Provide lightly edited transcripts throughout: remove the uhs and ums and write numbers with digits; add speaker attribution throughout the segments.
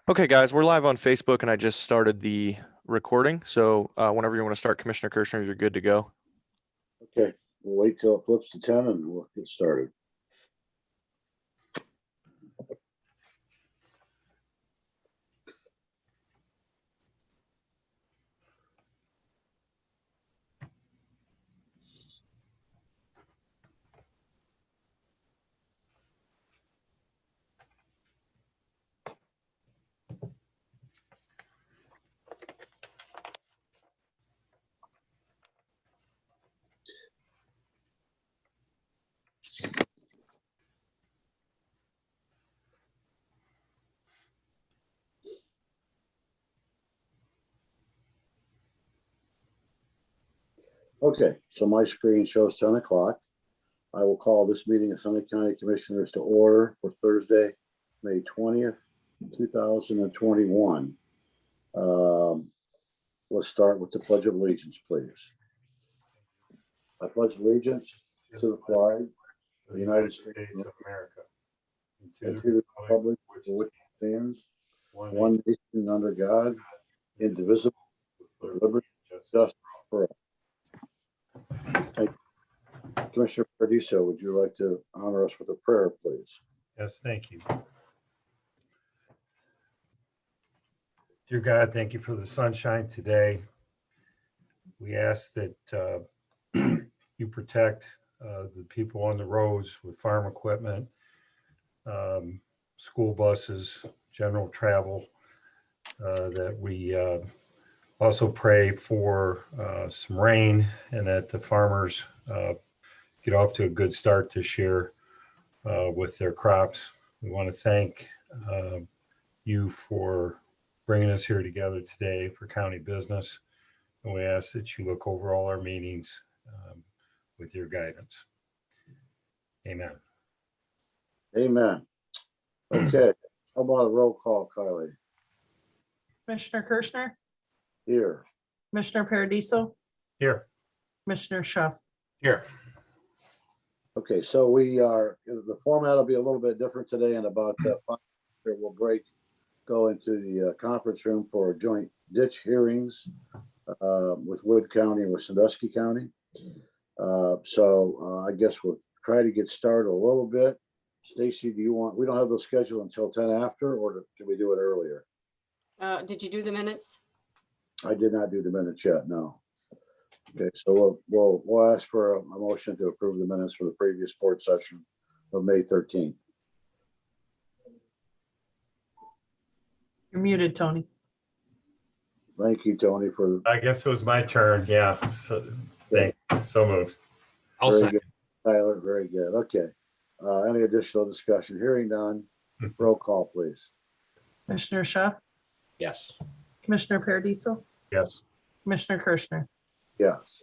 Speaker 1: Okay, guys, we're live on Facebook and I just started the recording. So whenever you want to start, Commissioner Kirschner, you're good to go.
Speaker 2: Okay, we'll wait till it flips to 10 and we'll get started. Okay, so my screen shows 10 o'clock. I will call this meeting of Summit County Commissioners to order for Thursday, May 20th, 2021. Let's start with the Pledge of Allegiance, please. I pledge allegiance to the flag of the United States of America and to the republic for which it stands, one nation under God, indivisible, with liberty and justice for all. Thank you. Commissioner Paradiso, would you like to honor us with a prayer, please?
Speaker 3: Yes, thank you. Dear God, thank you for the sunshine today. We ask that you protect the people on the roads with farm equipment, school buses, general travel, that we also pray for some rain and that the farmers get off to a good start this year with their crops. We want to thank you for bringing us here together today for county business. And we ask that you look over all our meetings with your guidance. Amen.
Speaker 2: Amen. Okay, how about a roll call, Kylie?
Speaker 4: Commissioner Kirschner,
Speaker 2: Here.
Speaker 4: Commissioner Paradiso,
Speaker 3: Here.
Speaker 4: Commissioner Schuff.
Speaker 3: Here.
Speaker 2: Okay, so the format will be a little bit different today, and about 5 minutes we'll go into the conference room for joint ditch hearings with Wood County and with Sandusky County. I guess we'll try to get started a little bit. Stacy, we don't have the schedule until 10 after, or can we do it earlier?
Speaker 5: Did you do the minutes?
Speaker 2: I did not do the minutes yet, no. Okay, so we'll ask for a motion to approve the minutes for the previous board session of May 13th.
Speaker 4: You're muted, Tony.
Speaker 2: Thank you, Tony, for
Speaker 3: I guess it was my turn. Yeah. So moved.
Speaker 1: I'll
Speaker 2: very
Speaker 1: second.
Speaker 2: good, Tyler. Very good. Okay. Any additional discussion? Hearing none. Roll call, please.
Speaker 4: Commissioner Schuff,
Speaker 1: Yes.
Speaker 4: Commissioner Paradiso,
Speaker 3: Yes.
Speaker 4: Commissioner Kirschner.
Speaker 2: Yes.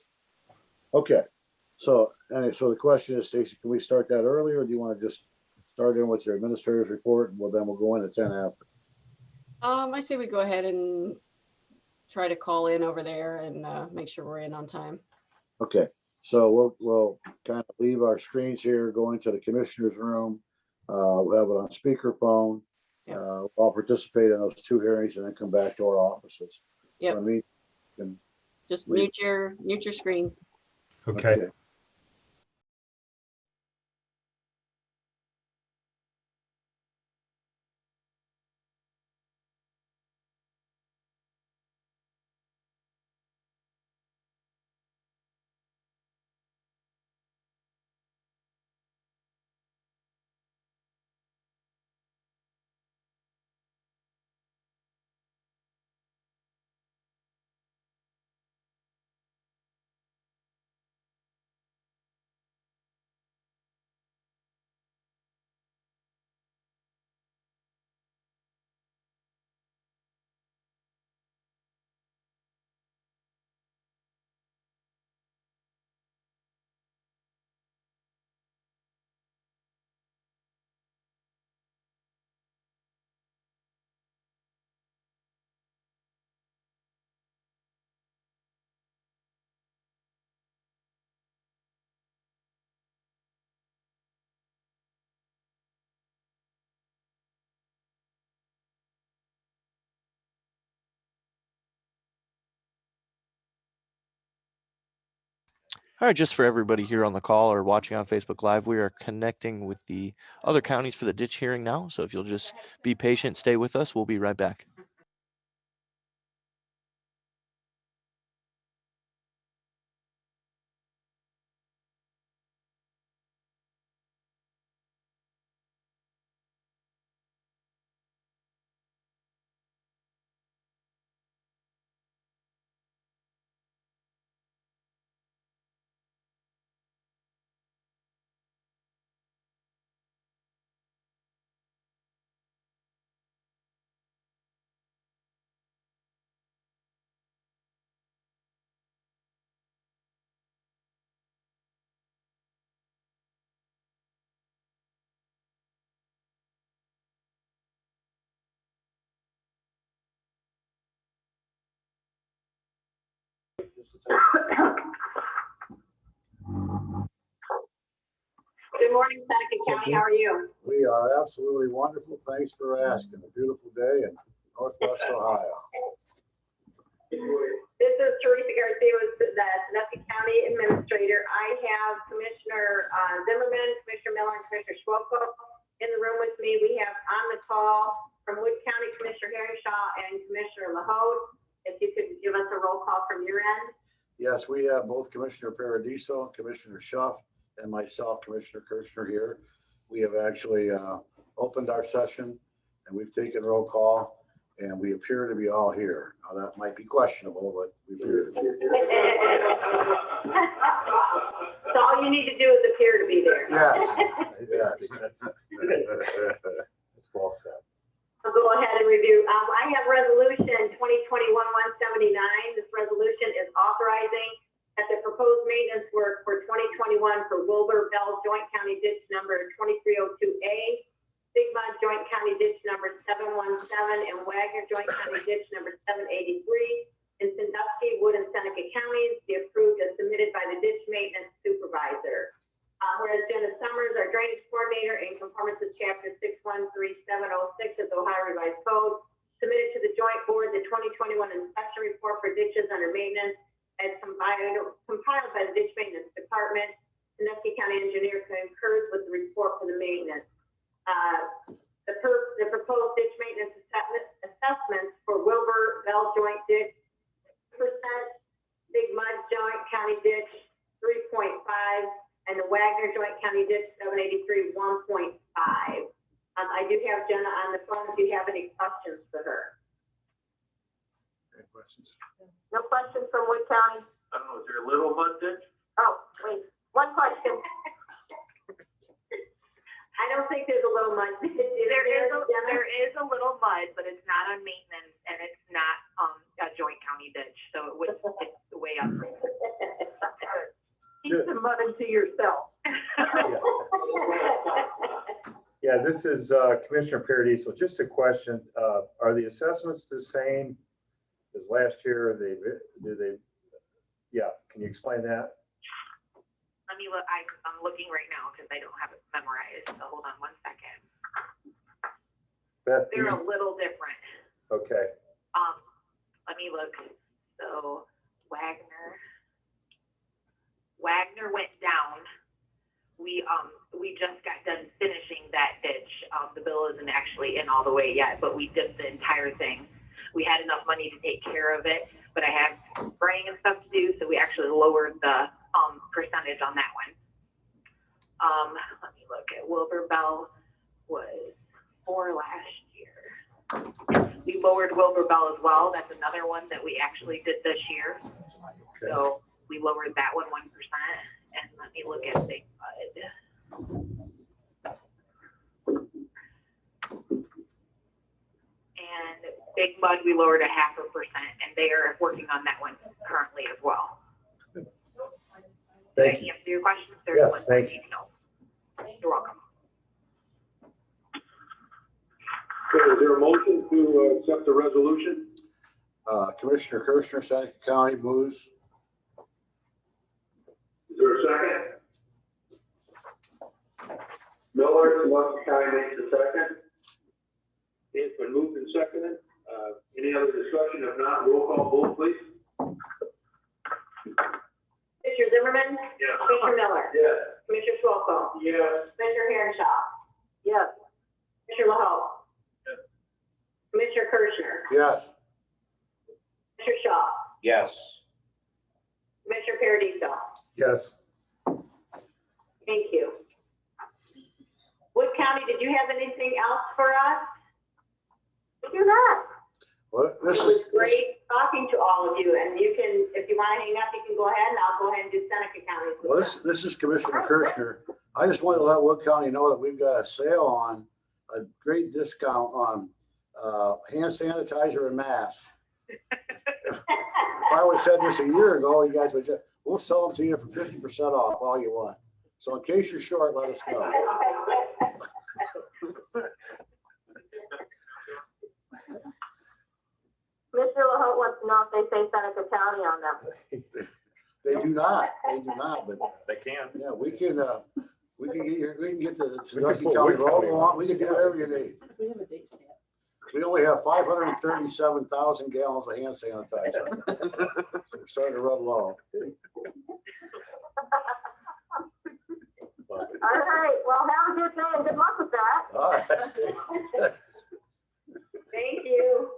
Speaker 2: Okay. So the question is, Stacy, can we start that earlier, or do you want to just start in with your administrator's report, and then we'll go into 10 after?
Speaker 5: I say we go ahead and try to call in over there and make sure we're in on time.
Speaker 2: Okay. So we'll kind of leave our screens here, go into the commissioner's room. We'll have it on speakerphone.
Speaker 5: Yeah.
Speaker 2: I'll participate in those 2 hearings and then come back to our offices.
Speaker 5: Yep.
Speaker 2: So, I mean,
Speaker 5: Just mute your screens.
Speaker 3: Okay.
Speaker 1: All right, just for everybody here on the call or watching on Facebook Live, we are connecting with the other counties for the ditch hearing now. So if you'll just be patient, stay with us. We'll be right back.
Speaker 6: Good morning, Seneca County. How are you?
Speaker 2: We are absolutely wonderful. Thanks for asking. A beautiful day in Northwest Ohio.
Speaker 6: This is Teresa Garcia, the Seneca County Administrator. I have Commissioner Zimmerman, Commissioner Miller, and Commissioner Schwoko in the room with me. We have on the call from Wood County, Commissioner Herringshaw and Commissioner Lahoud. If you could give us a roll call from your end.
Speaker 2: Yes, we have both Commissioner Paradiso, Commissioner Schuff, and myself, Commissioner Kirchner here. We have actually opened our session and we've taken roll call and we appear to be all here. Now that might be questionable, but we appear to be.
Speaker 6: So all you need to do is appear to be there.
Speaker 2: Yes, yes.
Speaker 3: That's well said.
Speaker 6: I'll go ahead and review. I have resolution 2021-179. This resolution is authorizing that the proposed maintenance work for 2021 for Wilbur Bell Joint County Ditch number 2302A, Big Mud Joint County Ditch number 717, and Wagner Joint County Ditch number 783 in Sandusky, Wood, and Seneca counties be approved as submitted by the ditch maintenance supervisor. Whereas Jenna Summers, our drainage coordinator, in conformance with chapter 613706 of the Ohio Revised Code, submitted to the joint board the 2021 inspection report for ditches under maintenance as compiled by the ditch maintenance department. The Sandusky County engineer concurs with the report for the maintenance. The proposed ditch maintenance assessments for Wilbur Bell Joint Ditch 6%, Big Mud Joint County Ditch 3.5, and the Wagner Joint County Ditch 783 1.5. I do have Jenna on the phone if you have any questions for her.
Speaker 2: Any questions?
Speaker 6: No questions from Wood County?
Speaker 7: I don't know, is there a little mud ditch?
Speaker 6: Oh, wait, one question. I don't think there's a little mud.
Speaker 8: There is a little mud, but it's not on maintenance and it's not a joint county ditch, so it would, it's way up.
Speaker 6: Keep the mud into yourself.
Speaker 3: Yeah, this is Commissioner Paradiso. Just a question. Are the assessments the same as last year? Yeah, can you explain that?
Speaker 8: Let me look, I'm looking right now because I don't have it memorized, so hold on 1 second.
Speaker 3: Beth,
Speaker 8: They're a little different.
Speaker 3: okay.
Speaker 8: Let me look. So Wagner went down. We just got done finishing that ditch. The bill isn't actually in all the way yet, but we did the entire thing. We had enough money to take care of it, but I had spraying and stuff to do, so we actually lowered the percentage on that one. Let me look at Wilbur Bell was 4 last year. We lowered Wilbur Bell as well. That's another one that we actually did this year.
Speaker 3: Okay.
Speaker 8: So we lowered that one 1%. And let me look at Big Mud. And Big Mud, we lowered 0.5%, and they are working on that one currently as well.
Speaker 3: Thank
Speaker 8: Did
Speaker 3: you.
Speaker 8: I answer your questions?
Speaker 3: Yes, thank you.
Speaker 8: You're welcome.
Speaker 7: Okay, is there a motion to accept the resolution?
Speaker 2: Commissioner Kirchner, Seneca County moves.
Speaker 7: Is there a second? Miller, Seneca County makes a second. It's been moved and seconded. Any other discussion? If not, roll call vote, please.
Speaker 6: Commissioner Zimmerman?
Speaker 7: Yes.
Speaker 6: Commissioner Miller?
Speaker 7: Yes.
Speaker 6: Commissioner Swalko?
Speaker 7: Yes.
Speaker 6: Commissioner Herenshaw?
Speaker 5: Yes.
Speaker 6: Commissioner LaHoe?
Speaker 7: Yes.
Speaker 6: Commissioner Kirschner?
Speaker 2: Yes.
Speaker 6: Commissioner Shaw?
Speaker 7: Yes.
Speaker 6: Commissioner Paradiso?
Speaker 3: Yes.
Speaker 6: Thank you. Wood County, did you have anything else for us? We do not.
Speaker 2: Well,
Speaker 6: It was great talking to all of you, and you can, if you want to hang up, you can go ahead, and I'll go ahead and do Seneca County.
Speaker 2: Well, this is Commissioner Kirschner. I just want to let Wood County know that we've got a sale on a great discount on hand sanitizer and masks. If I would have said this a year ago, you guys would just, we'll sell them to you for 50% off all you want. So in case you're short, let us know.
Speaker 6: Mr. LaHoe wants to know if they say Seneca County on them.
Speaker 2: They do not, but
Speaker 3: They can.
Speaker 2: yeah, we can get the
Speaker 3: put
Speaker 2: Sandusky
Speaker 3: Wood
Speaker 2: County
Speaker 3: County
Speaker 2: logo on, we can do whatever you need.
Speaker 4: We have a date stamp.
Speaker 2: We only have 537,000 gallons of hand sanitizer. So we're starting to run low.
Speaker 6: All right, well, have a good day and good luck with that.
Speaker 2: All right.
Speaker 6: Thank you.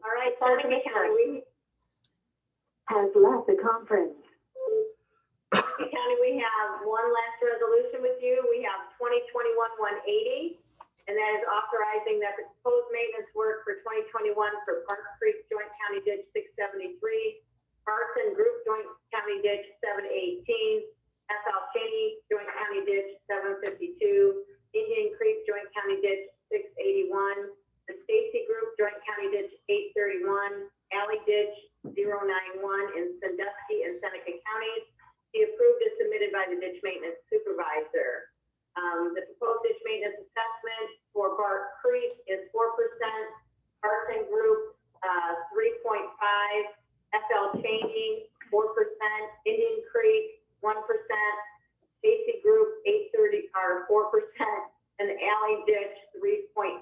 Speaker 6: All right, Seneca County,
Speaker 9: Has left the conference.
Speaker 6: Seneca County, we have one last resolution with you. We have 2021-180, and that is authorizing that the proposed maintenance work for 2021 for Park Creek Joint County Ditch 673, Barton Group Joint County Ditch 718, FL Cheney Joint County Ditch 752, Indian Creek Joint County Ditch 681, the Stacy Group Joint County Ditch 831, Alley Ditch 091 in Sandusky and Seneca counties. Be approved and submitted by the ditch maintenance supervisor. The proposed ditch maintenance assessment for Bark Creek is 4%, Barton Group 3.5, FL Cheney 4%, Indian Creek 1%, Stacy Group 830 are 4%, and the Alley Ditch 3.5%.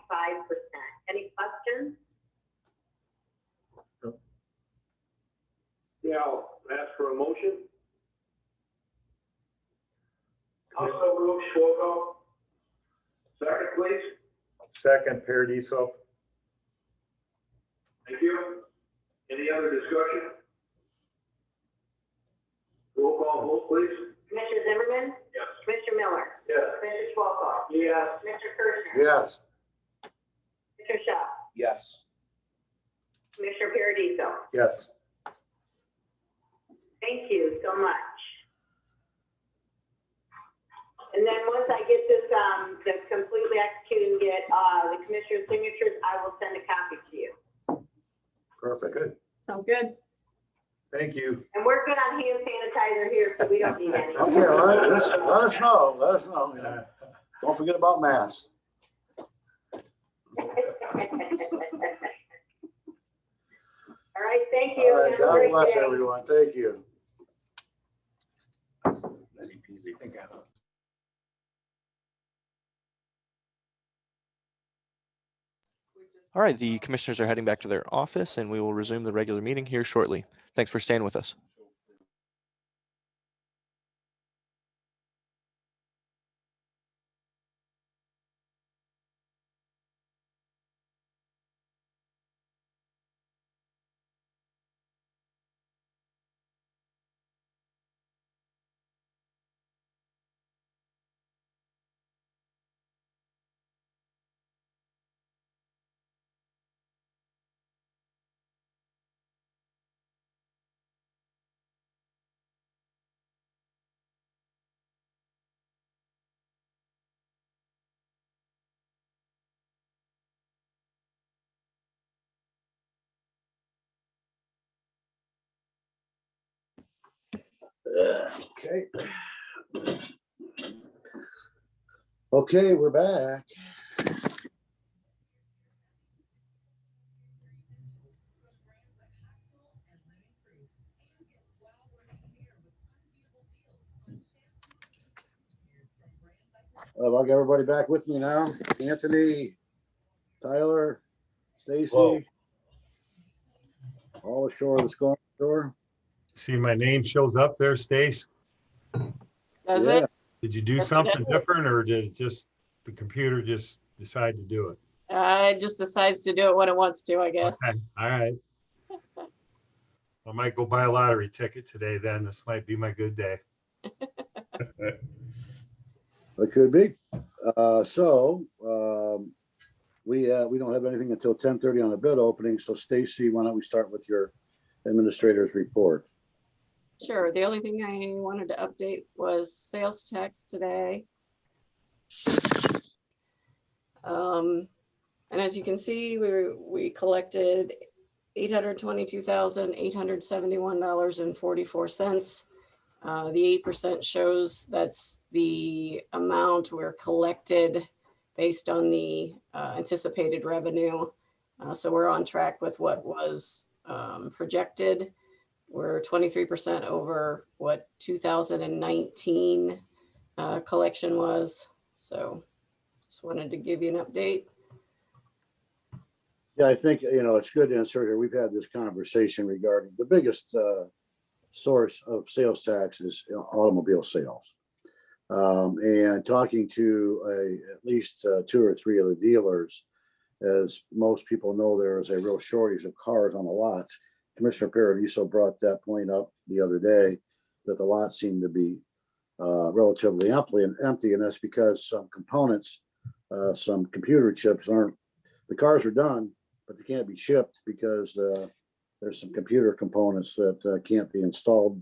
Speaker 6: Any questions?
Speaker 7: Yeah, I'll ask for a motion. Council Rube Swalko. Second, please.
Speaker 3: Second, Paradiso.
Speaker 7: Thank you. Any other discussion? Roll call vote, please.
Speaker 6: Commissioner Zimmerman?
Speaker 7: Yes.
Speaker 6: Commissioner Miller?
Speaker 7: Yes.
Speaker 6: Commissioner Swalko?
Speaker 7: Yes.
Speaker 6: Commissioner Kirschner?
Speaker 2: Yes.
Speaker 6: Commissioner Shaw?
Speaker 7: Yes.
Speaker 6: Commissioner Paradiso?
Speaker 3: Yes.
Speaker 6: Thank you so much. And then once I get this, completely executed and get, the commissioner's signatures, I will send a copy to you.
Speaker 2: Perfect.
Speaker 3: Good.
Speaker 5: Sounds good.
Speaker 3: Thank you.
Speaker 6: And we're good on hand sanitizer here, so we don't need any.
Speaker 2: Okay, let us know. Let us know. Don't forget about masks.
Speaker 6: All right, thank you.
Speaker 2: All right,
Speaker 6: Have a
Speaker 2: God
Speaker 6: great
Speaker 2: bless
Speaker 6: day.
Speaker 2: everyone. Thank you.
Speaker 3: Easy peasy. Think I know.
Speaker 1: All right, the commissioners are heading back to their office, and we will resume the regular meeting here shortly. Thanks for staying with us.
Speaker 2: Okay. Okay, we're back. I've got everybody back with me now. Anthony, Tyler,
Speaker 3: Whoa.
Speaker 2: Stacy. all ashore that's going ashore.
Speaker 3: See, my name shows up there, Stace.
Speaker 5: Does
Speaker 2: Yeah.
Speaker 5: it?
Speaker 3: Did you do
Speaker 5: Yes, it
Speaker 3: something
Speaker 5: does.
Speaker 3: different, or did it just, the computer just decide to do it?
Speaker 5: It just decides to do it when it wants to, I guess.
Speaker 3: Okay, all right. I might go buy a lottery ticket today then. This might be my good day.
Speaker 2: It could be. We don't have anything until 10:30 on the bid opening. So Stacy, why don't we start with your administrator's report?
Speaker 5: Sure. The only thing I wanted to update was sales tax today. And as you can see, we collected $822,871.44. The 8% shows that's the amount we're collected based on the anticipated revenue. So we're on track with what was projected. We're 23% over what 2019 collection was. So just wanted to give you an update.
Speaker 2: Yeah, I think, it's good to insert here. We've had this conversation regarding the biggest source of sales tax is automobile sales. And talking to at least 2 or 3 of the dealers, as most people know, there is a real shortage of cars on the lots. Commissioner Paradiso brought that point up the other day, that the lots seem to be relatively empty, and that's because some components, some computer chips the cars are done, but they can't be shipped because there's some computer components that can't be installed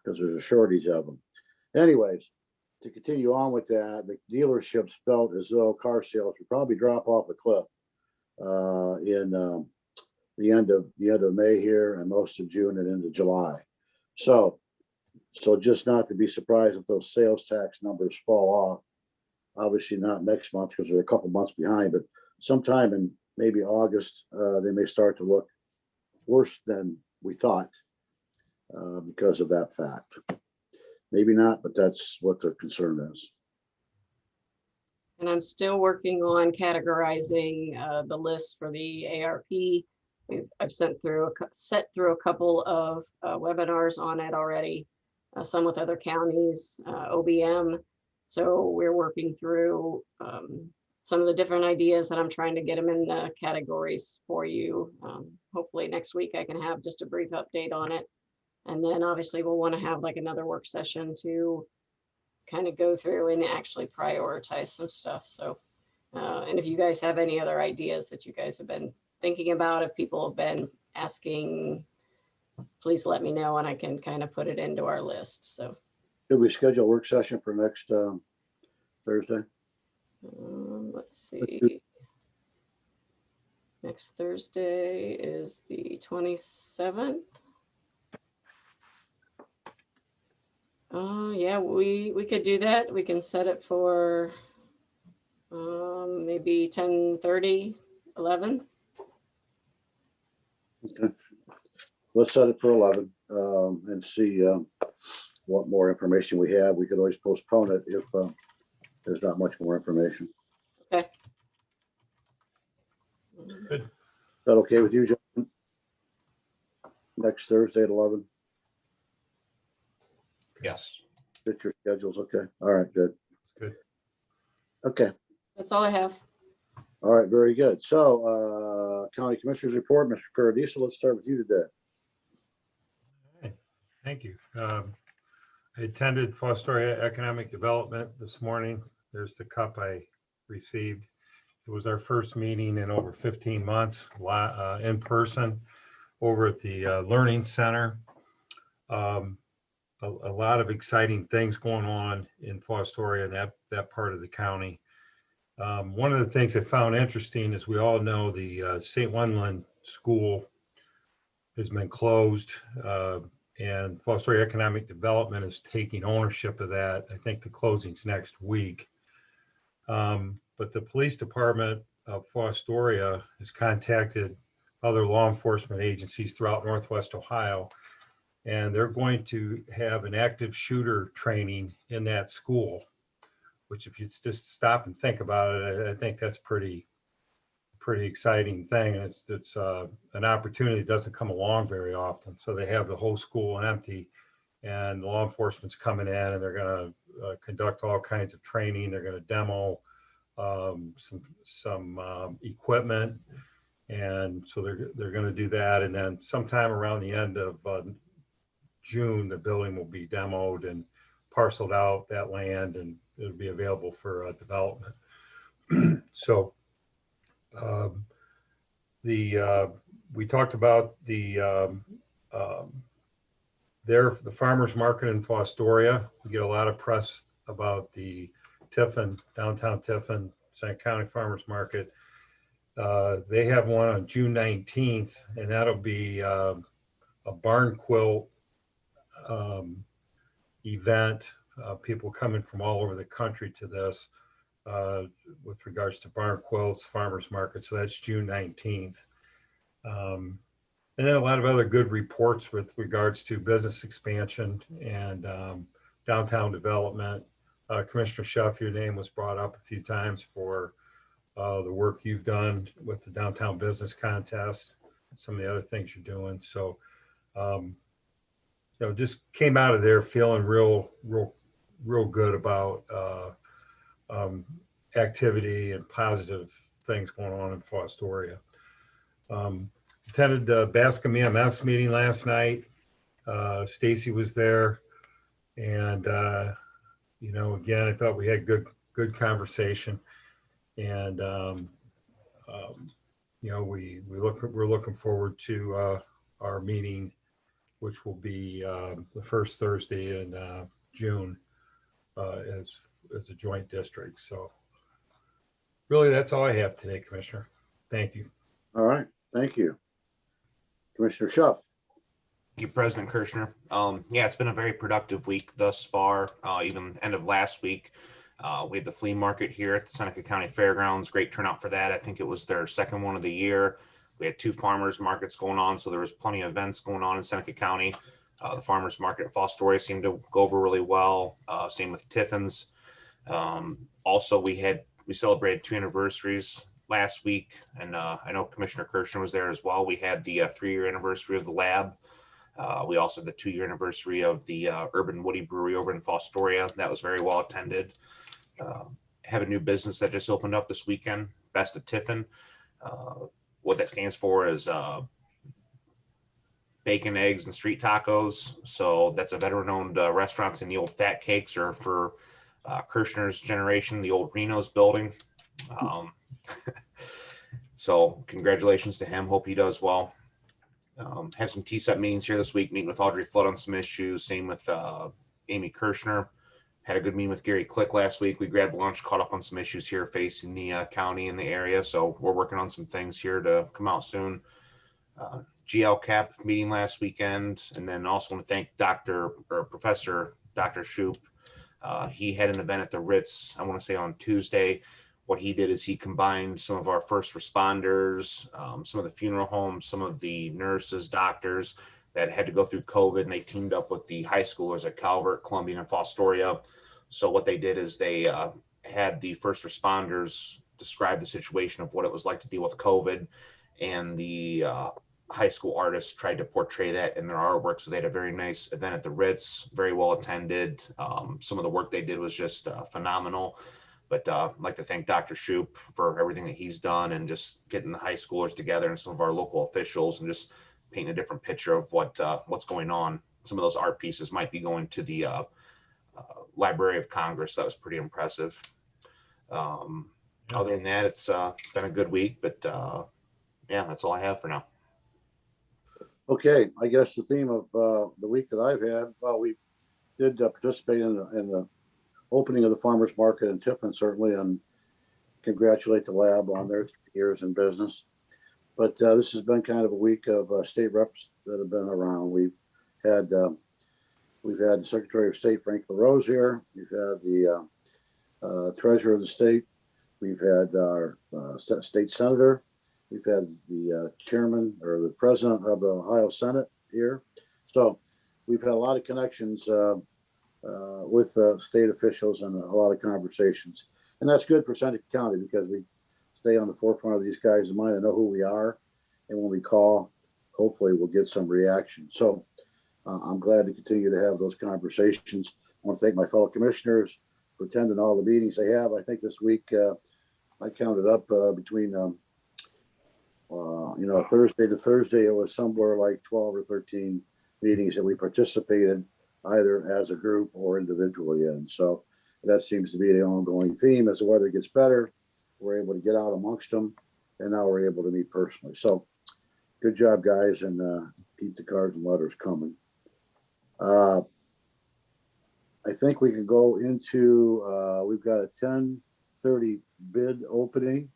Speaker 2: because there's a shortage of them. Anyways, to continue on with that, the dealerships felt as though car sales would probably drop off a cliff in the end of May here and most of June and into July. So just not to be surprised if those sales tax numbers fall off. Obviously not next month because they're a couple months behind, but sometime in maybe August, they may start to look worse than we thought because of that fact. Maybe not, but that's what the concern is.
Speaker 5: And I'm still working on categorizing the list for the ARP. I've set through a couple of webinars on it already, some with other counties, OBM. So we're working through some of the different ideas, and I'm trying to get them in the categories for you. Hopefully next week I can have just a brief update on it. And then obviously we'll want to have like another work session to kind of go through and actually prioritize some stuff. So, and if you guys have any other ideas that you guys have been thinking about, if people have been asking, please let me know and I can kind of put it into our list. So
Speaker 2: Should we schedule a work session for next Thursday?
Speaker 5: let's see. Next Thursday is the 27th. Yeah, we could do that. We can set it for maybe 10:30, 11.
Speaker 2: Okay. Let's set it for 11 and see what more information we have. We could always postpone it if there's not much more information.
Speaker 5: Okay.
Speaker 3: Good.
Speaker 2: Is that okay with you, John? Next Thursday at 11?
Speaker 10: Yes.
Speaker 2: Fit your schedules, okay. All right, good.
Speaker 3: Good.
Speaker 2: Okay,
Speaker 5: That's all I have.
Speaker 2: all right, very good. So County Commissioners Report, Mr. Paradiso, let's start with you today.
Speaker 3: Thank you. I attended Fostoria Economic Development this morning. There's the cup I received. It was our first meeting in over 15 months in person over at the Learning Center. A lot of exciting things going on in Fostoria and that part of the county. One of the things I found interesting is we all know the St. Wendland School has been closed, and Fostoria Economic Development is taking ownership of that. I think the closing's next week. But the police department of Fostoria has contacted other law enforcement agencies throughout Northwest Ohio, and they're going to have an active shooter training in that school, which if you just stop and think about it, I think that's pretty pretty exciting thing. And it's an opportunity that doesn't come along very often. So they have the whole school empty, and law enforcement's coming in, and they're going to conduct all kinds of training. They're going to demo some equipment, and so they're going to do that. And then sometime around the end of June, the building will be demoed and parceled out, that land, and it'll be available for development. So we talked about the farmers market in Fostoria. We get a lot of press about the Tiffin, downtown Tiffin, Seneca County Farmers Market. They have one on June 19th, and that'll be a barn quilt event. People coming from all over the country to this with regards to barn quilts, farmers market. So that's June 19th. And then a lot of other good reports with regards to business expansion and downtown development. Commissioner Schuff, your name was brought up a few times for the work you've done with the downtown business contest, some of the other things you're doing. So, just came out of there feeling real good about activity and positive things going on in Fostoria. Attended the Bascom EMS meeting last night. Stacy was there, and again, I thought we had good conversation, and we're looking forward to our meeting, which will be the first Thursday in June as a joint district. So really, that's all I have today, Commissioner. Thank you.
Speaker 2: All right, thank you. Commissioner Schuff.
Speaker 10: Thank you, President Kirschner. It's been a very productive week thus far. Even end of last week, we had the flea market here at the Seneca County Fairgrounds. Great turnout for that. I think it was their second one of the year. We had 2 farmers markets going on, so there was plenty of events going on in Seneca County. The farmers market at Fostoria seemed to go over really well. Same with Tiffin's. Also, we celebrated 2 anniversaries last week, and I know Commissioner Kirschner was there as well. We had the 3-year anniversary of the lab. We also had the 2-year anniversary of the Urban Woody Brewery over in Fostoria. That was very well attended. Have a new business that just opened up this weekend, Best of Tiffin. What that stands for is bacon, eggs, and street tacos. So that's a veteran-owned restaurant, and the old Fat Cakes are for Kirschner's generation, the old Reno's building. So congratulations to him. Hope he does well. Have some TSTEP meetings here this week, meeting with Audrey Flood on some issues. Same with Amy Kirschner. Had a good meeting with Gary Click last week. We grabbed lunch, caught up on some issues here facing the county and the area. So we're working on some things here to come out soon. GLCAP meeting last weekend. And then also want to thank Professor Dr. Shoup. He had an event at the Ritz, I want to say on Tuesday. What he did is he combined some of our first responders, some of the funeral homes, some of the nurses, doctors that had to go through COVID, and they teamed up with the high schoolers at Calvert, Columbia, and Fostoria. So what they did is they had the first responders describe the situation of what it was like to deal with COVID, and the high school artists tried to portray that in their artwork. So they had a very nice event at the Ritz, very well attended. Some of the work they did was just phenomenal. But I'd like to thank Dr. Shoup for everything that he's done, and just getting the high schoolers together and some of our local officials, and just painting a different picture of what's going on. Some of those art pieces might be going to the Library of Congress. That was pretty impressive. Other than that, it's been a good week, but that's all I have for now.
Speaker 2: Okay, I guess the theme of the week that I've had, well, we did participate in the opening of the farmers market in Tiffin, certainly, and congratulate the lab on their 3 years in business. But this has been kind of a week of state reps that have been around. We've had the Secretary of State Frank LaRose here. We've had the Treasurer of the state. We've had our state senator. We've had the chairman or the president of the Ohio Senate here. So we've had a lot of connections with state officials and a lot of conversations. And that's good for Seneca County, because we stay on the forefront of these guys' mind. They know who we are. And when we call, hopefully we'll get some reaction. So I'm glad to continue to have those conversations. I want to thank my fellow commissioners for attending all the meetings they have. I think this week I counted up between Thursday to Thursday, it was somewhere like 12 or 13 meetings that we participated either as a group or individually in. So that seems to be the ongoing theme. As the weather gets better, we're able to get out amongst them, and now we're able to meet personally. So good job, guys, and keep the cards and letters coming. I think we can go into, we've got a 10:30 bid opening.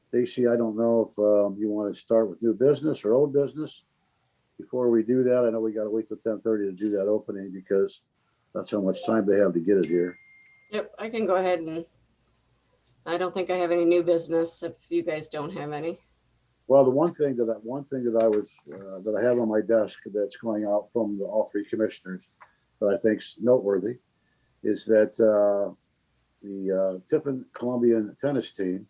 Speaker 2: Stacy, I don't know if you want to start with new business or old business. Before we do that, I know we got to wait till 10:30 to do that opening because that's how much time they have to get it here.
Speaker 5: Yep, I can go ahead, and I don't think I have any new business if you guys don't have any.
Speaker 2: Well, the one thing that I have on my desk that's going out from all three commissioners that I think's noteworthy is that the Tiffin Columbian tennis team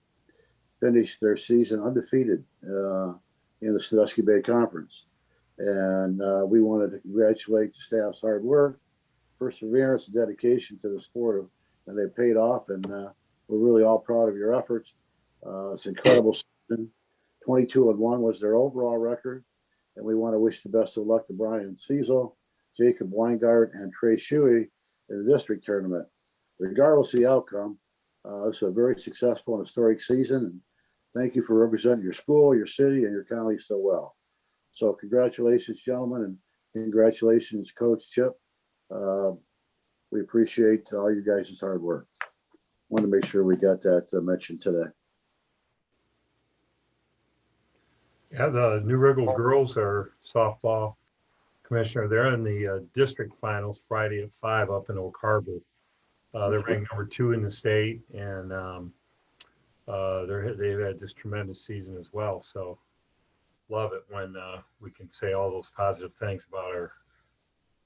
Speaker 2: finished their season undefeated in the Sandusky Bay Conference. And we wanted to congratulate the staff's hard work, perseverance, and dedication to the sport, and they paid off. And we're really all proud of your efforts. It's an incredible season. 22-1 was their overall record. And we want to wish the best of luck to Brian Cecil, Jacob Weingart, and Trey Shuey in the district tournament. Regardless of the outcome, it's a very successful and historic season. And thank you for representing your school, your city, and your county so well. So congratulations, gentlemen, and congratulations, Coach Chip. We appreciate all you guys' hard work. Want to make sure we got that mentioned today.
Speaker 3: Yeah, the New Riggle girls are softball commissioner. They're in the district finals Friday at 5 up in Oak Harbor. They're ranked number 2 in the state, and they've had this tremendous season as well. So love it when we can say all those positive things about our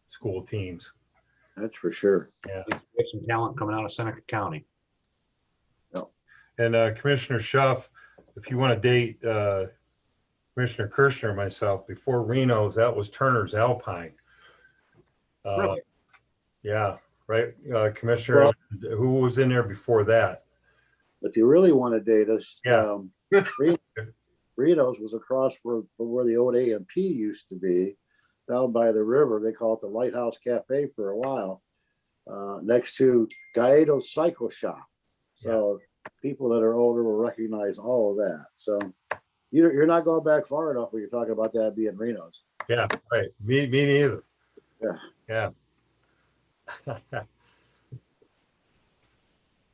Speaker 3: school teams.
Speaker 2: That's for sure.
Speaker 3: Yeah,
Speaker 10: We have some talent coming out of Seneca County.
Speaker 3: and Commissioner Schuff, if you want to date Commissioner Kirschner and myself, before Reno's, that was Turner's Alpine.
Speaker 10: Really?
Speaker 3: Yeah, right. Commissioner, who was in there before that?
Speaker 2: If you really want to date us,
Speaker 3: Yeah.
Speaker 2: Reno's was across from where the old AMP used to be, down by the river. They call it the Lighthouse Cafe for a while, next to Gallardo's Cycle Shop. So people that are older will recognize all of that. So you're not going back far enough when you're talking about that being Reno's.
Speaker 3: Yeah, right. Me neither.
Speaker 2: Yeah.
Speaker 3: Yeah.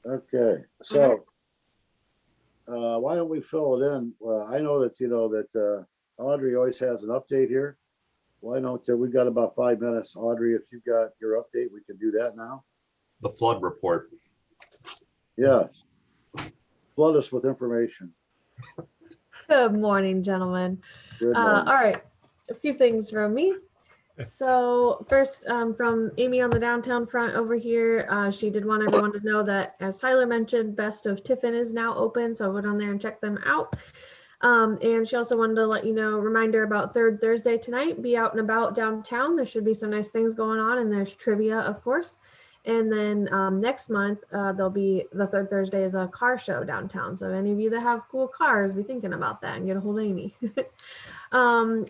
Speaker 2: Okay, so why don't we fill it in? Well, I know that Audrey always has an update here. Why don't we've got about 5 minutes, Audrey? If you've got your update, we can do that now.
Speaker 10: The flood report.
Speaker 2: Yes, flood us with information.
Speaker 11: Good morning, gentlemen.
Speaker 2: Good
Speaker 11: All
Speaker 2: morning.
Speaker 11: right, a few things from me. So first, from Amy on the downtown front over here, she did want everyone to know that, as Tyler mentioned, Best of Tiffin is now open, so go down there and check them out. And she also wanted to let you know, reminder about Third Thursday tonight, be out and about downtown. There should be some nice things going on, and there's trivia, of course. And then next month, there'll be the third Thursday is a car show downtown. So any of you that have cool cars, be thinking about that and get a hold of Amy.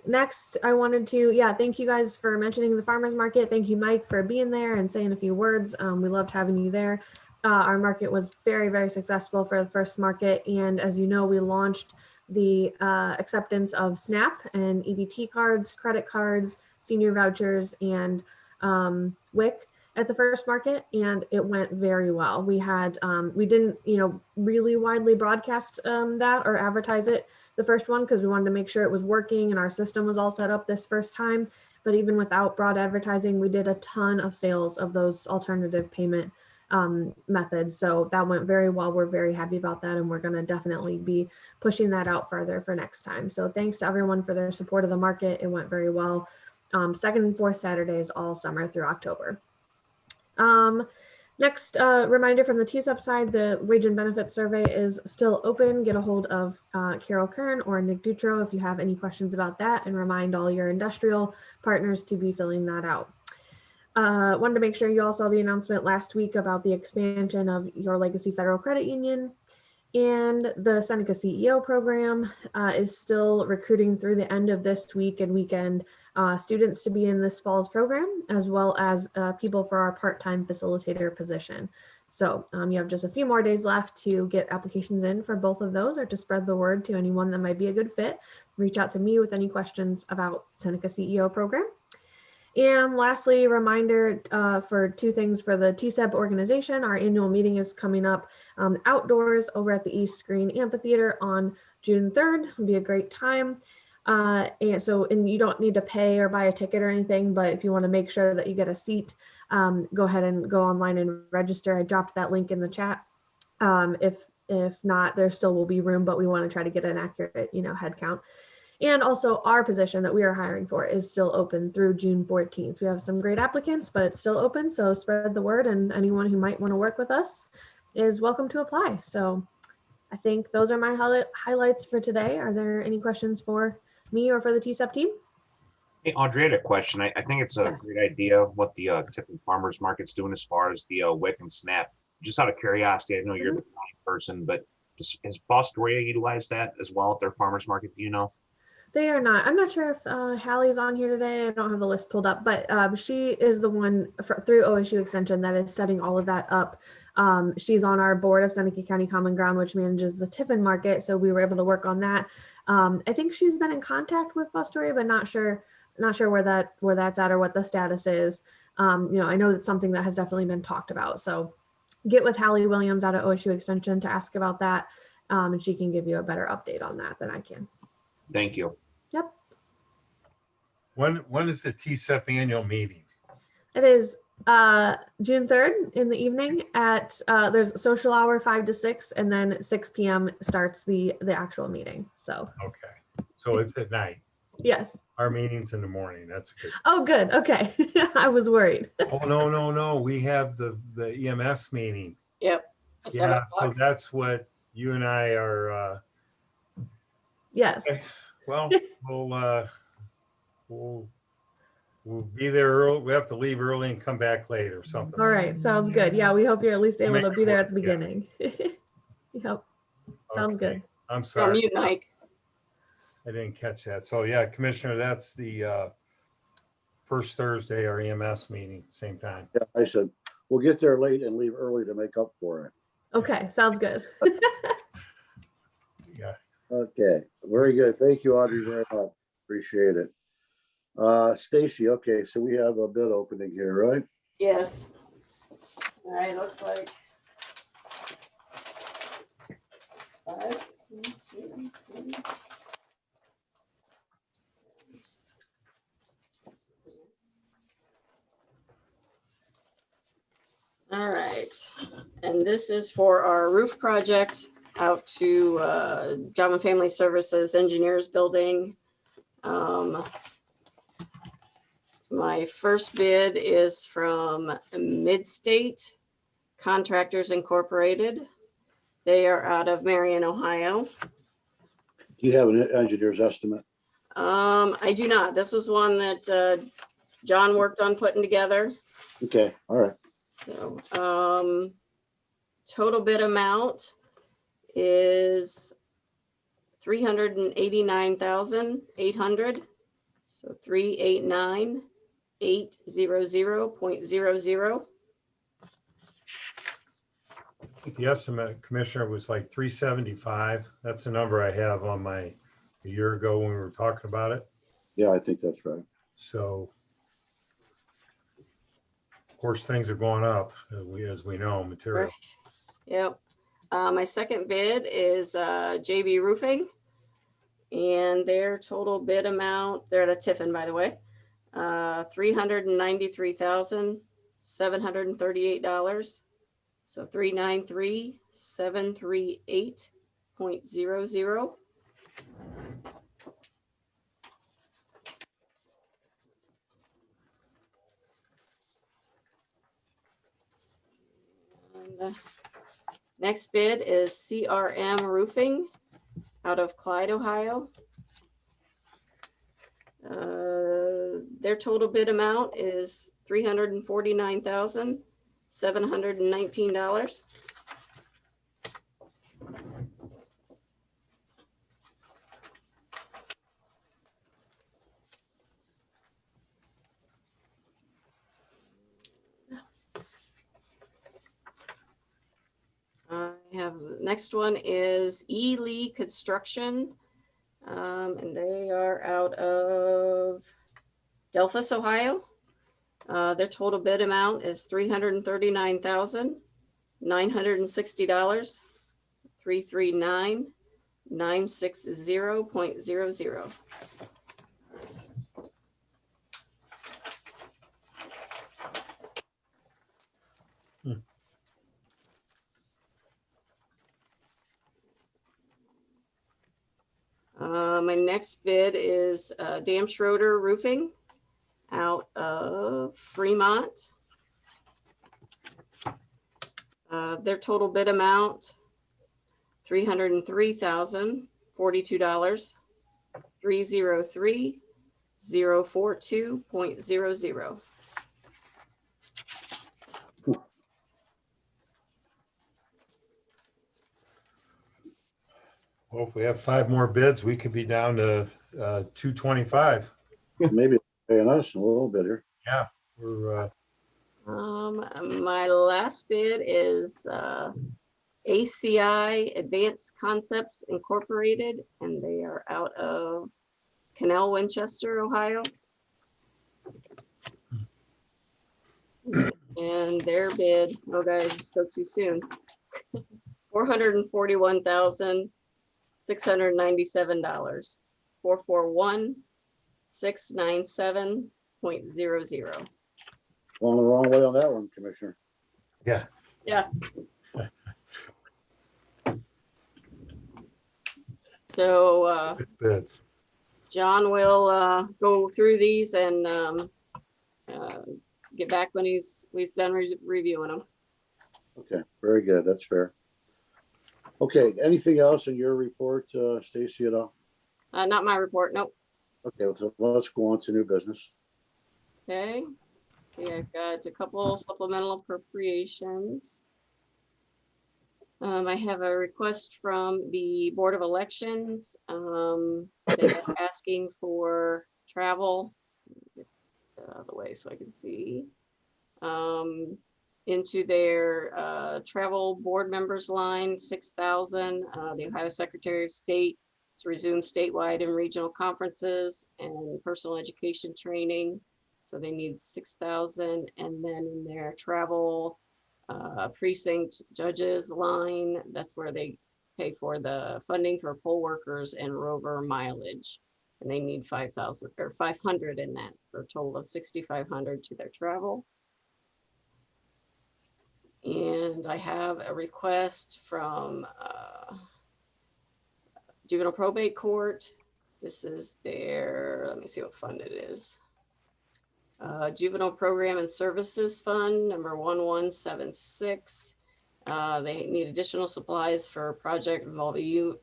Speaker 11: Next, I wanted to, thank you guys for mentioning the farmers market. Thank you, Mike, for being there and saying a few words. We loved having you there. Our market was very, very successful for the first market. And as you know, we launched the acceptance of SNAP and EBT cards, credit cards, senior vouchers, and WIC at the first market, and it went very well. We had, we didn't, really widely broadcast that or advertise it the first one because we wanted to make sure it was working and our system was all set up this first time. But even without broad advertising, we did a ton of sales of those alternative payment methods. So that went very well. We're very happy about that, and we're going to definitely be pushing that out further for next time. So thanks to everyone for their support of the market. It went very well. Second and fourth Saturdays all summer through October. Next, reminder from the TSTEP side, the wage and benefits survey is still open. Get a hold of Carol Kern or Nick Dutro if you have any questions about that, and remind all your industrial partners to be filling that out. Wanted to make sure you all saw the announcement last week about the expansion of your Legacy Federal Credit Union, and the Seneca CEO program is still recruiting through the end of this week and weekend students to be in this fall's program, as well as people for our part-time facilitator position. So you have just a few more days left to get applications in for both of those, or to spread the word to anyone that might be a good fit. Reach out to me with any questions about Seneca CEO program. And lastly, a reminder for two things for the TSTEP organization. Our annual meeting is coming up outdoors over at the East Green Amphitheater on June 3rd. It'll be a great time. And you don't need to pay or buy a ticket or anything, but if you want to make sure that you get a seat, go ahead and go online and register. I dropped that link in the chat. If not, there still will be room, but we want to try to get an accurate, head count. And also our position that we are hiring for is still open through June 14th. We have some great applicants, but it's still open. So spread the word, and anyone who might want to work with us is welcome to apply. So I think those are my highlights for today. Are there any questions for me or for the TSTEP team?
Speaker 10: Hey, Audrey, I had a question. I think it's a great idea what the Tiffin Farmers Market's doing as far as the WIC and SNAP. Just out of curiosity, I know you're the county person, but has Fostoria utilized that as well at their farmers market? Do you know?
Speaker 11: They are not. I'm not sure if Hallie's on here today. I don't have the list pulled up, but she is the one through OSU Extension that is setting all of that up. She's on our board of Seneca County Common Ground, which manages the Tiffin Market. So we were able to work on that. I think she's been in contact with Fostoria, but not sure where that's at or what the status is. I know that's something that has definitely been talked about. So get with Hallie Williams out of OSU Extension to ask about that, and she can give you a better update on that than I can.
Speaker 10: Thank you.
Speaker 11: Yep.
Speaker 3: When is the TSTEP annual meeting?
Speaker 11: It is June 3rd in the evening at there's a social hour 5 to 6, and then 6 p.m. starts the actual meeting. So
Speaker 3: Okay, so it's at night.
Speaker 11: Yes.
Speaker 3: Our meeting's in the morning. That's good.
Speaker 11: Oh, good. Okay. I was worried.
Speaker 3: Oh, no. We have the EMS meeting.
Speaker 5: Yep.
Speaker 3: Yeah, so that's what you and I are.
Speaker 11: Yes.
Speaker 3: Okay. Well, we'll be there early. We have to leave early and come back late or something.
Speaker 11: All right. Sounds good. Yeah, we hope you're at least able to be there at the beginning. Yep. Sounds good.
Speaker 3: I'm sorry.
Speaker 5: Mute, Mike.
Speaker 3: I didn't catch that. So yeah, Commissioner, that's the first Thursday, our EMS meeting, same time.
Speaker 2: Yeah, I said, we'll get there late and leave early to make up for it.
Speaker 11: Okay. Sounds good.
Speaker 3: Yeah.
Speaker 2: Okay, very good. Thank you, Audrey, very much. Appreciate it. Stacy, okay, so we have a bid opening here, right?
Speaker 5: Yes. All right, looks like 5, 2, 3. All right, and this is for our roof project out to Job and Family Services Engineers Building. My first bid is from Midstate Contractors Incorporated. They are out of Marion, Ohio.
Speaker 2: Do you have an engineer's estimate?
Speaker 5: I do not. This was one that John worked on putting together.
Speaker 2: Okay, all right.
Speaker 5: So total bid amount is $389,800. So 389,800.00.
Speaker 3: The estimate, Commissioner, was like 375. That's the number I have on a year ago when we were talking about it.
Speaker 2: Yeah, I think that's right.
Speaker 3: So, of course, things are going up, as we know, material.
Speaker 5: Right. Yep. My second bid is JB Roofing, and their total bid amount, they're at a Tiffin, by the way, $393,738. So 393,738.00. Next bid is CRM Roofing out of Clyde, Ohio. Their total bid amount is $349,719. I have, next one is Lee Construction, and they are out of Delphus, Ohio. Their total bid amount is $339,960, 339,960.00. My next bid is Dan Schroeder Roofing out of Fremont. Their total bid amount, $303,042, 303,042.00.
Speaker 3: Well, if we have 5 more bids, we could be down to 225.
Speaker 2: Maybe paying us a little bit here.
Speaker 3: Yeah, we're
Speaker 5: My last bid is ACI Advanced Concepts Incorporated, and they are out of Canal, Winchester, Ohio. And their bid, oh guys, you spoke too soon. $441,697. 441,697.00.
Speaker 2: Going the wrong way on that one, Commissioner.
Speaker 3: yeah.
Speaker 5: Yeah. So
Speaker 3: Good bids.
Speaker 5: John will go through these and get back when he's done reviewing them.
Speaker 2: Okay, very good. That's fair. Okay, anything else in your report, Stacy, at all?
Speaker 5: Not my report, nope.
Speaker 2: Okay, so let's go on to new business.
Speaker 5: Okay. Okay, I've got a couple supplemental appropriations. I have a request from the Board of Elections. They're asking for travel. Get out of the way so I can see. Into their travel board members line, 6,000. The Ohio Secretary of State to resume statewide and regional conferences and personal education training. So they need 6,000, and then in their travel precinct judges line, that's where they pay for the funding for poll workers and rover mileage. And they need 5,000 or 500 in that for a total of 6,500 to their travel. And I have a request from Juvenile Probate Court. This is their, let me see what fund it is. Juvenile Program and Services Fund, number 1176. They need additional supplies for a project involving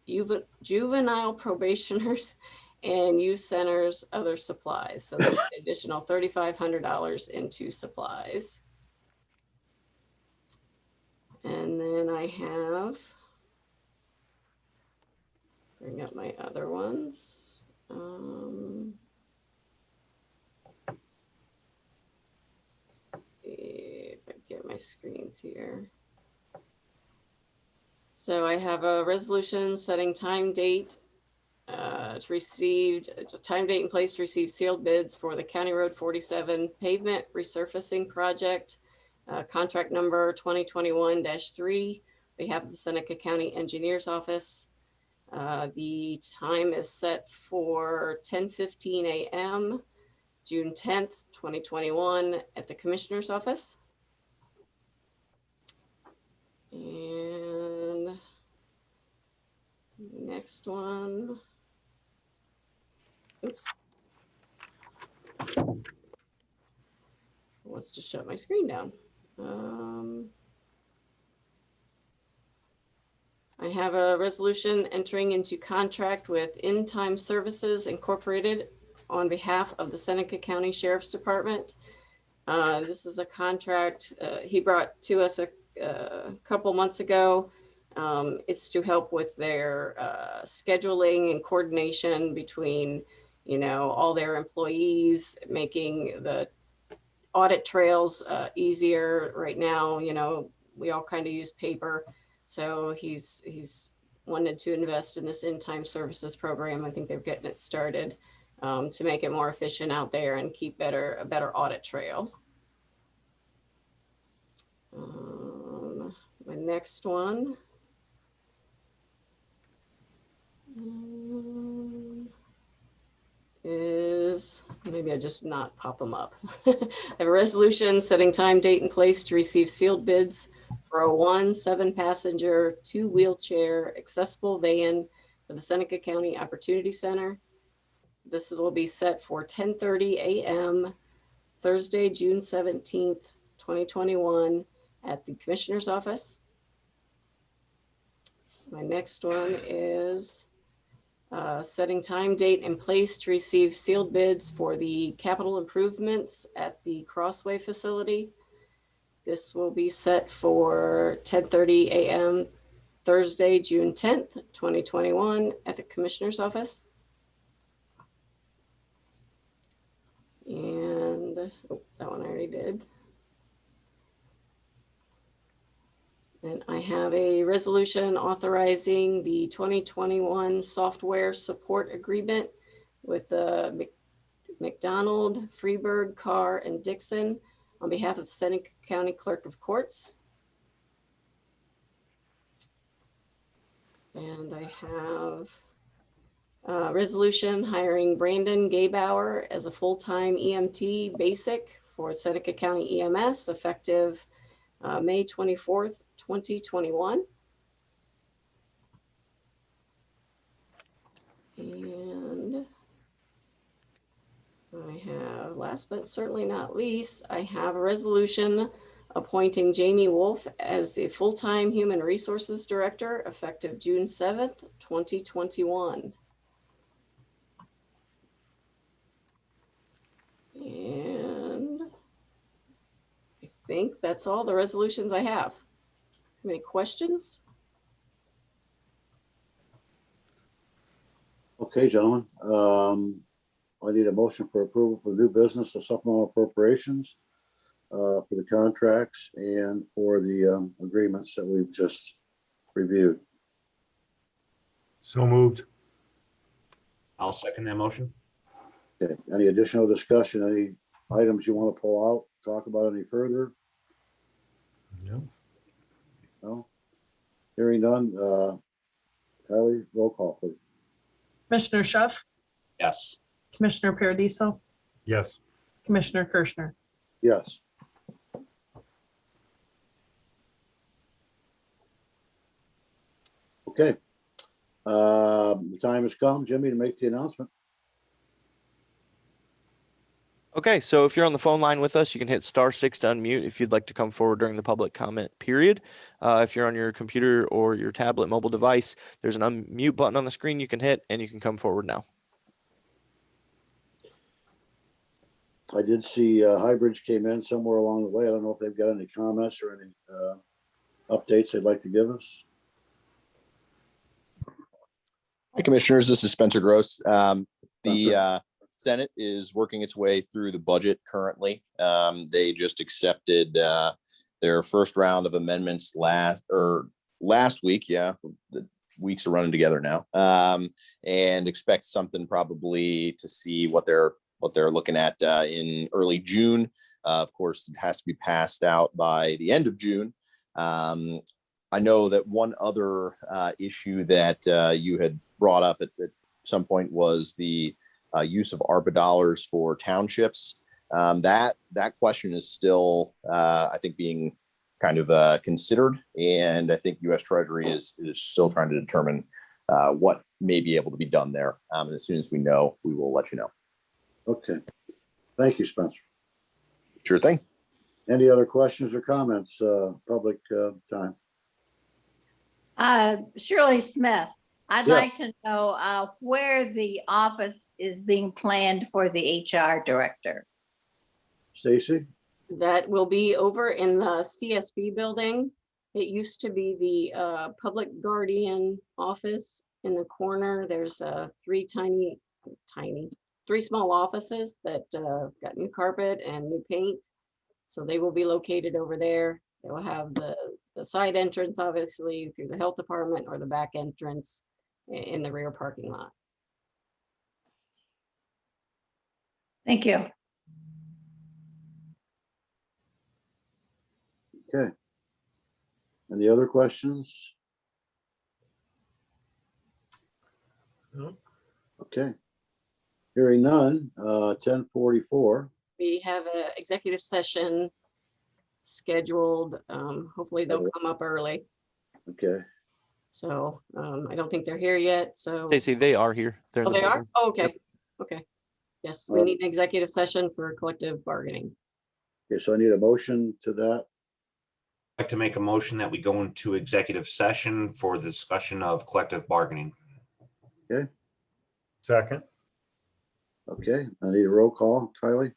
Speaker 5: juvenile probationers and youth centers, other supplies. So there's an additional $3,500 into supplies. And then I have, bring up my other ones. See if I get my screens here. So I have a resolution setting time, date to receive, time, date, and place to receive sealed bids for the County Road 47 pavement resurfacing project, contract number 2021-3. We have the Seneca County Engineers Office. The time is set for 10:15 a.m. June 10th, 2021 at the Commissioner's Office. And next one. Oops. Wants to shut my screen down. I have a resolution entering into contract with In Time Services Incorporated on behalf of the Seneca County Sheriff's Department. This is a contract he brought to us a couple months ago. It's to help with their scheduling and coordination between, all their employees, making the audit trails easier. Right now, we all kind of use paper. So he's wanted to invest in this in-time services program. I think they're getting it started to make it more efficient out there and keep a better audit trail. My next one is, maybe I just not pop them up. I have a resolution setting time, date, and place to receive sealed bids for a 7-passenger, 2-wheelchair accessible van for the Seneca County Opportunity Center. This will be set for 10:30 a.m. Thursday, June 17th, 2021 at the Commissioner's office. My next one is setting time, date, and place to receive sealed bids for the capital improvements at the Crossway facility. This will be set for 10:30 a.m. Thursday, June 10th, 2021 at the Commissioner's office. And that one I already did. And I have a resolution authorizing the 2021 software support agreement with McDonald, Freeburg, Carr, and Dixon on behalf of the Seneca County Clerk of Courts. And I have a resolution hiring Brandon Gaybauer as a full-time EMT basic for Seneca County EMS effective May 24th, 2021. And I have, last but certainly not least, I have a resolution appointing Jamie Wolf as the full-time Human Resources Director effective June 7th, 2021. And I think that's all the resolutions I have. Any questions?
Speaker 2: Okay, gentlemen. I need a motion for approval for new business of supplemental appropriations for the contracts and for the agreements that we've just reviewed.
Speaker 3: So moved.
Speaker 10: I'll second that motion.
Speaker 2: Okay, any additional discussion, any items you want to pull out, talk about any further?
Speaker 3: No.
Speaker 2: No? Hearing none, Kylie, roll call, please.
Speaker 4: Commissioner Schuff,
Speaker 10: Yes.
Speaker 4: Commissioner Paradiso,
Speaker 3: Yes.
Speaker 4: Commissioner Kirschner.
Speaker 2: Yes. Okay. The time has come, Jimmy, to make the announcement.
Speaker 1: Okay, so if you're on the phone line with us, you can hit *6 to unmute if you'd like to come forward during the public comment period. If you're on your computer or your tablet mobile device, there's an unmute button on the screen you can hit, and you can come forward now.
Speaker 2: I did see Highbridge came in somewhere along the way. I don't know if they've got any comments or any updates they'd like to give us.
Speaker 12: Hi, Commissioners. This is Spencer Gross. The Senate is working its way through the budget currently. They just accepted their first round of amendments last week. Yeah, the weeks are running together now, and expect something probably to see what they're looking at in early June. Of course, it has to be passed out by the end of June. I know that one other issue that you had brought up at some point was the use of ARPA dollars for townships. That question is still, I think, being kind of considered, and I think U.S. Treasury is still trying to determine what may be able to be done there. And as soon as we know, we will let you know.
Speaker 2: Okay. Thank you, Spencer.
Speaker 12: Sure thing.
Speaker 2: Any other questions or comments? Public time.
Speaker 13: Shirley Smith, I'd
Speaker 2: Yes.
Speaker 13: like to know where the office is being planned for the HR director.
Speaker 2: Stacy?
Speaker 5: That will be over in the CSB building. It used to be the public guardian office in the corner. There's three small offices that got new carpet and new paint. So they will be located over there. They will have the side entrance, obviously, through the health department, or the back entrance in the rear parking lot.
Speaker 13: Thank you.
Speaker 2: Okay. Any other questions?
Speaker 3: No.
Speaker 2: Okay. Hearing none, 10:44.
Speaker 5: We have an executive session scheduled. Hopefully they'll come up early.
Speaker 2: Okay.
Speaker 5: So I don't think they're here yet, so.
Speaker 1: Stacy, they are here. They're in
Speaker 5: Oh,
Speaker 1: the
Speaker 5: they are?
Speaker 1: building.
Speaker 5: Oh, okay, okay. Yes, we
Speaker 2: Uh,
Speaker 5: need an executive session for collective bargaining.
Speaker 2: Okay, so I need a motion to that.
Speaker 10: I'd like to make a motion that we go into executive session for the discussion of collective bargaining.
Speaker 3: Second.
Speaker 2: Okay, I need a roll call. Kylie?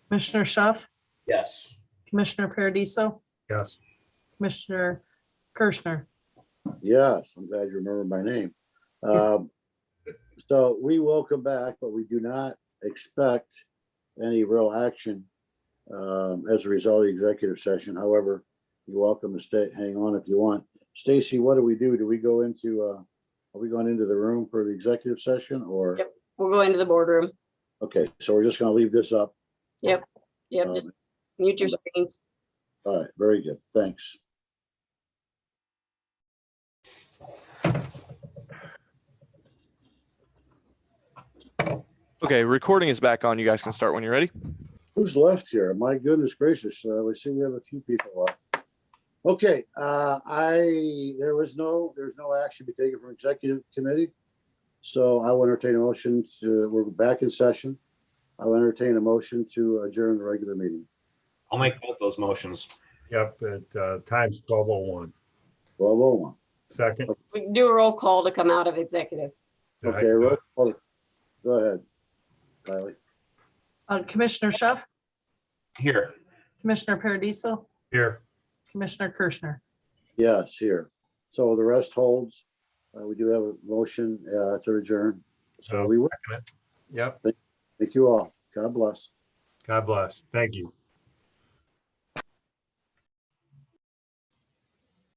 Speaker 4: Commissioner Schuff,
Speaker 10: Yes.
Speaker 4: Commissioner Paradiso,
Speaker 3: Yes.
Speaker 4: Commissioner Kirschner.
Speaker 2: Yes, I'm glad you remember my name. So we will come back, but we do not expect any real action as a result of the executive session. However, you're welcome to stay, hang on if you want. Stacy, what do we do? Do we go into, are we going into the room for the executive session or?
Speaker 5: Yep. We'll go into the boardroom.
Speaker 2: Okay, so we're just gonna leave this up.
Speaker 5: Yep, just mute your screens.
Speaker 2: All right, very good. Thanks.
Speaker 1: Okay, recording is back on. You guys can start when you're ready.
Speaker 2: Who's left here? My goodness gracious. We see we have a few people left. Okay, there's no action to be taken from executive committee. So I will entertain a motion we're back in session. I will entertain a motion to adjourn the regular meeting.
Speaker 10: I'll make both those motions.
Speaker 3: Yep, at times 12:01.
Speaker 2: 12:01.
Speaker 3: Second.
Speaker 5: We can do a roll call to come out of executive.
Speaker 2: Okay, roll call. Go ahead, Kylie.
Speaker 4: Commissioner Schuff,
Speaker 10: Here.
Speaker 4: Commissioner Paradiso,
Speaker 3: Here.
Speaker 4: Commissioner Kirschner.
Speaker 2: Yes, here. So the rest holds. We do have a motion to adjourn. So we will.
Speaker 3: Yep.
Speaker 2: Thank you all. God bless.
Speaker 3: God bless. Thank you.